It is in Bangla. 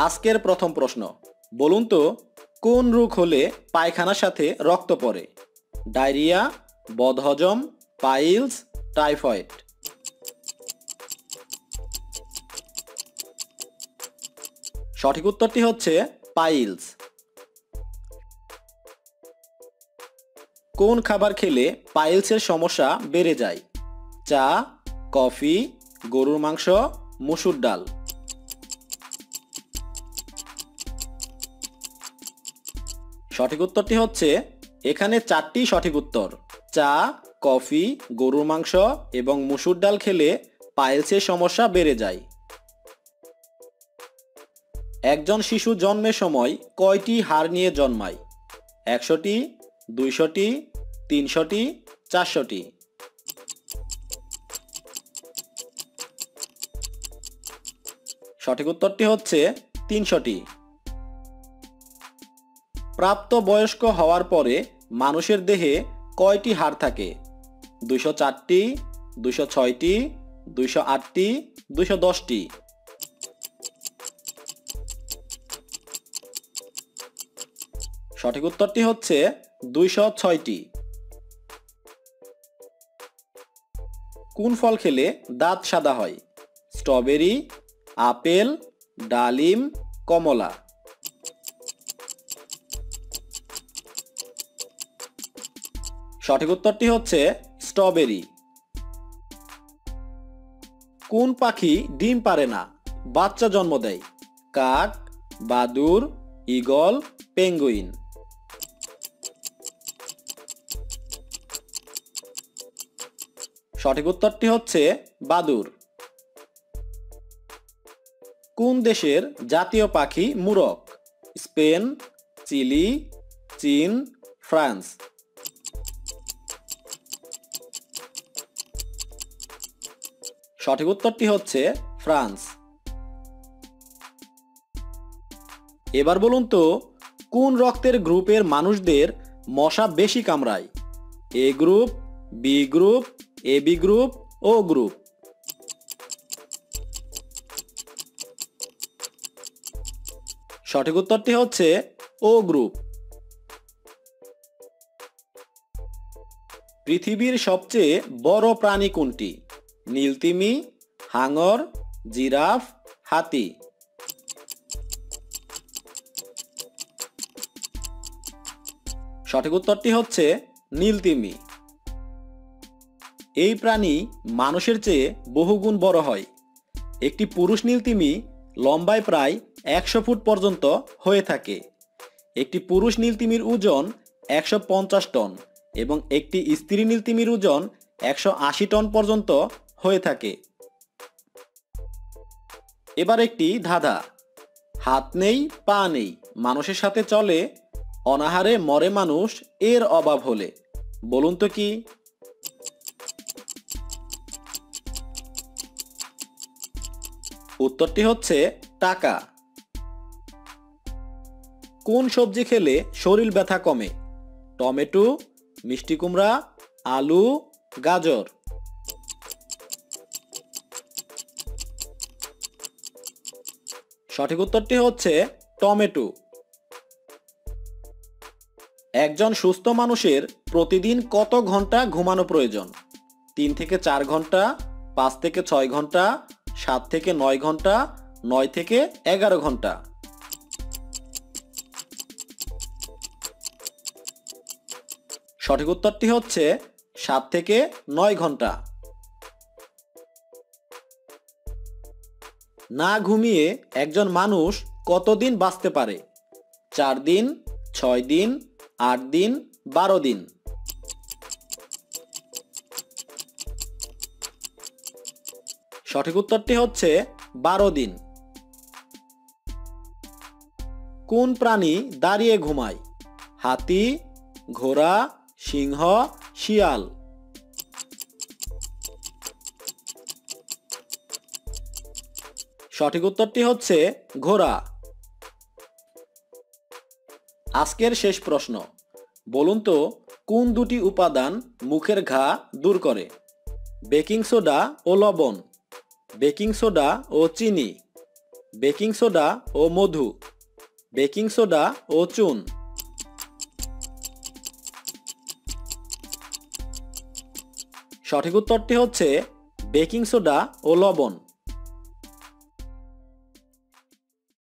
আজকের প্রথম প্রশ্ন, বলুন তো কোন রোগ হলে পায়খানার সাথে রক্ত পড়ে? ডায়রিয়া, বদহজম, পাইলস, টাইফয়েড। সঠিক উত্তরটি হচ্ছে পাইলস। কোন খাবার খেলে পাইলসের সমস্যা বেড়ে যায়? চা, কফি, গরুর মাংস, মসুর ডাল। সঠিক উত্তরটি হচ্ছে এখানে 4টি সঠিক উত্তর। চা, কফি, গরুর মাংস এবং মসুর ডাল খেলে পাইলসের সমস্যা বেড়ে যায়। একজন শিশু জন্মের সময় কয়টি হাড় নিয়ে জন্মায়? 100টি, 200টি, 300টি, 400টি। সঠিক উত্তরটি হচ্ছে 300টি। প্রাপ্তবয়স্ক হওয়ার পরে মানুষের দেহে কয়টি হাড় থাকে? 204টি, 206টি, 208টি, 210টি। সঠিক উত্তরটি হচ্ছে 206টি। কোন ফল খেলে দাঁত সাদা হয়? স্ট্রবেরি, আপেল, ডালিম, কমলা। সঠিক উত্তরটি হচ্ছে স্ট্রবেরি। কোন পাখি ডিম পারে না, বাচ্চা জন্ম দেয়? কাক, বাদুড়, ঈগল, পেঙ্গুইন। সঠিক উত্তরটি হচ্ছে বাদুড়। কোন দেশের জাতীয় পাখি মুরগ? স্পেন, চিলি, চীন, ফ্রান্স। সঠিক উত্তরটি হচ্ছে ফ্রান্স। এবার বলুন তো কোন রক্তের গ্রুপের মানুষদের মশা বেশি কামড়ায়? A group, B group, AB group, O group. সঠিক উত্তরটি হচ্ছে ও গ্রুপ। পৃথিবীর সবচেয়ে বড় প্রাণী কোনটি? নীলতিমি, হাঙর, জিরাফ, হাতি। সঠিক উত্তরটি হচ্ছে নীলতিমি। এই প্রাণী মানুষের চেয়ে বহুগুণ বড় হয়। একটি পুরুষ নীলতিমি লম্বায় প্রায় 100 ফুট পর্যন্ত হয়ে থাকে। একটি পুরুষ নীলতিমির ওজন 150 টন এবং একটি স্ত্রী নীলতিমির ওজন 180 টন পর্যন্ত হয়ে থাকে। এবার একটি ধাঁধা। হাত নেই, পা নেই, মানুষের সাথে চলে, অনাহারে মরে মানুষ এর অভাব হলে। বলুন তো কি? উত্তরটি হচ্ছে টাকা। কোন সবজি খেলে শরীর ব্যথা কমে? টমেটো, মিষ্টি কুমড়া, আলু, গাজর। সঠিক উত্তরটি হচ্ছে টমেটো। একজন সুস্থ মানুষের প্রতিদিন কত ঘন্টা ঘুমানো প্রয়োজন? 3 থেকে 4 ঘন্টা, 5 থেকে 6 ঘন্টা, 7 থেকে 9 ঘন্টা, 9 থেকে 11 ঘন্টা। সঠিক উত্তরটি হচ্ছে 7 থেকে 9 ঘন্টা। না ঘুমিয়ে একজন মানুষ কতদিন বাঁচতে পারে? 4 দিন, 6 দিন, 8 দিন, 12 দিন। সঠিক উত্তরটি হচ্ছে 12 দিন। কোন প্রাণী দাঁড়িয়ে ঘুমায়? হাতি, ঘোড়া, সিংহ, শিয়াল। সঠিক উত্তরটি হচ্ছে ঘোড়া। আজকের শেষ প্রশ্ন, বলুন তো কোন দুটি উপাদান মুখের ঘা দূর করে? বেকিং সোডা ও লবণ, বেকিং সোডা ও চিনি। বেকিং সোডা ও মধু, বেকিং সোডা ও চুন। সঠিক উত্তরটি হচ্ছে বেকিং সোডা ও লবণ।